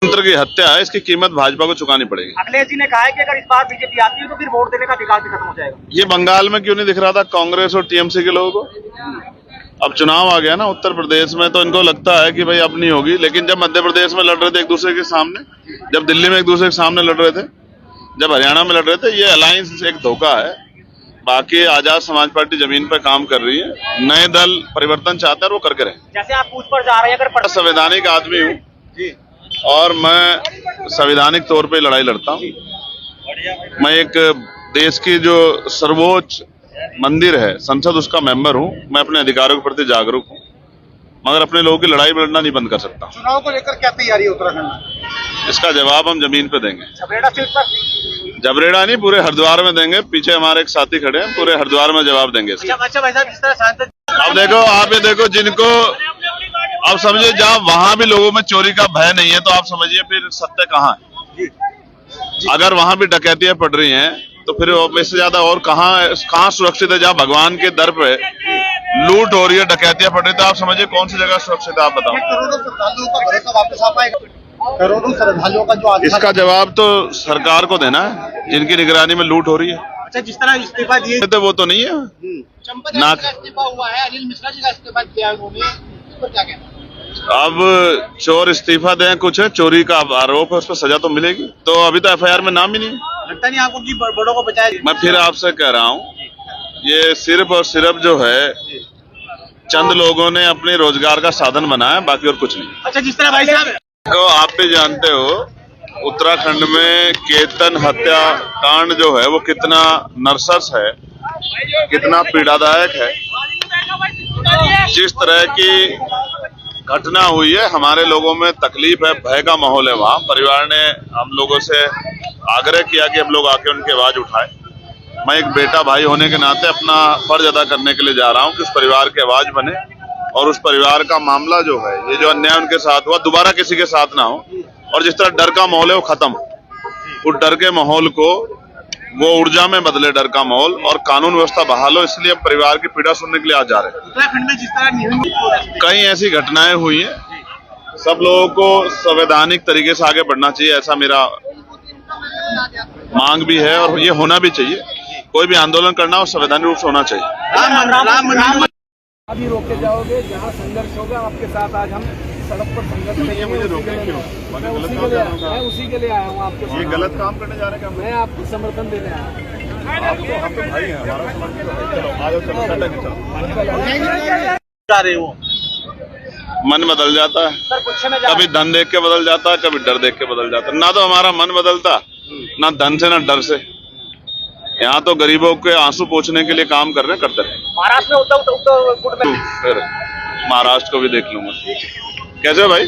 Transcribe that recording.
लोकतंत्र की हत्या है, इसकी कीमत भाजपा को चुकानी पड़ेगी। अखिलेश जी ने कहा है कि अगर इस बार बीजेपी आती है तो फिर वोट देने का अधिकार भी खत्म हो जाएगा। ये बंगाल में क्यों नहीं दिख रहा था कांग्रेस और टीएमसी के लोगों को? अब चुनाव आ गया ना उत्तर प्रदेश में, तो इनको लगता है कि भाई अब नहीं होगी। लेकिन जब मध्य प्रदेश में लड़ रहे थे एक दूसरे के सामने, जब दिल्ली में एक दूसरे के सामने लड़ रहे थे, जब हरियाणा में लड़ रहे थे, ये अलायंस एक धोखा है। बाकी आजाद समाज पार्टी जमीन पर काम कर रही है, नए दल परिवर्तन चाहते हैं और वो करके रहे। जैसे आप पूछ पर जा रहे हैं, अगर संवैधानिक आदमी हूँ और मैं संवैधानिक तौर पे लड़ाई लड़ता हूँ। मैं एक देश की जो सर्वोच्च मंदिर है संसद, उसका मेंबर हूँ। मैं अपने अधिकारों के प्रति जागरूक हूँ, मगर अपने लोगों की लड़ाई लड़ना नहीं बंद कर सकता। चुनाव को लेकर क्या तैयारी है उत्तराखंड में? इसका जवाब हम जमीन पे देंगे। छबरेड़ा सीट पर? जबरेड़ा नहीं, पूरे हरिद्वार में देंगे। पीछे हमारे एक साथी खड़े हैं, पूरे हरिद्वार में जवाब देंगे। अच्छा भाई साहब, जिस तरह सांसद अब देखो, आप ये देखो, जिनको अब समझिए, जहाँ वहां भी लोगों में चोरी का भय नहीं है, तो आप समझिए फिर सत्य कहाँ है। अगर वहां भी डकैतियां पड़ रही हैं, तो फिर इससे ज्यादा और कहाँ सुरक्षित है? जहाँ भगवान के दर पे लूट हो रही है, डकैतियां पड़ रही है, तो आप समझिए कौन सी जगह सुरक्षित है? आप बताओ। करोड़ों श्रद्धालुओं का भरोसा वापस आ पाएगा? करोड़ों श्रद्धालुओं का जो इसका जवाब तो सरकार को देना है, जिनकी निगरानी में लूट हो रही है। अच्छा, जिस तरह इस्तीफा दिए तो वो तो नहीं है ना। इस्तीफा हुआ है, अनिल मिश्रा जी का इस्तीफा दिया उन्होंने, इस पर क्या कहना? अब चोर इस्तीफा दें, कुछ है चोरी का आरोप है, उस पर सजा तो मिलेगी। तो अभी तो एफआईआर में नाम ही नहीं है। लगता नहीं आपको कि बड़ों को बचाया? मैं फिर आपसे कह रहा हूँ, ये सिर्फ और सिर्फ जो है चंद लोगों ने अपने रोजगार का साधन बनाया, बाकी और कुछ नहीं। अच्छा, जिस तरह भाई साहब, तो आप भी जानते हो उत्तराखंड में केतन हत्या कांड जो है वो कितना नरसंस है, कितना पीड़ादायक है। जिस तरह की घटना हुई है, हमारे लोगों में तकलीफ है, भय का माहौल है। वहां परिवार ने हम लोगों से आग्रह किया कि हम लोग आके उनकी आवाज उठाएं। मैं एक बेटा भाई होने के नाते अपना फर्ज अदा करने के लिए जा रहा हूं कि उस परिवार की आवाज बने और उस परिवार का मामला जो है, ये जो अन्याय उनके साथ हुआ, दोबारा किसी के साथ ना हो। और जिस तरह डर का माहौल है वो खत्म, उस डर के माहौल को वो ऊर्जा में बदले, डर का माहौल, और कानून व्यवस्था बहाल हो। इसलिए हम परिवार की पीड़ा सुनने के लिए आज जा रहे हैं। उत्तराखंड में जिस तरह कई ऐसी घटनाएं हुई हैं, सब लोगों को संवैधानिक तरीके से आगे बढ़ना चाहिए, ऐसा मेरा मांग भी है और ये होना भी चाहिए। कोई भी आंदोलन करना हो संवैधानिक रूप से होना चाहिए। अभी रोक के जाओगे, जहाँ संघर्ष होगा आपके साथ आज हम सड़क पर संघर्ष करेंगे। मैं उसी के लिए आया हूँ आपके पास। ये गलत काम करने जा रहे हैं। मैं आपको समर्थन देने आया हूँ। आप तो भाई हैं, हमारा मन बदल जाता है, कभी धन देख के बदल जाता है, कभी डर देख के बदल जाता है। ना तो हमारा मन बदलता, ना धन से ना डर से। यहाँ तो गरीबों के आंसू पोंछने के लिए काम कर रहे, करते रहे। महाराष्ट्र में उद्धव गुट में फिर महाराष्ट्र को भी देख लूंगा। कैसे हो भाई?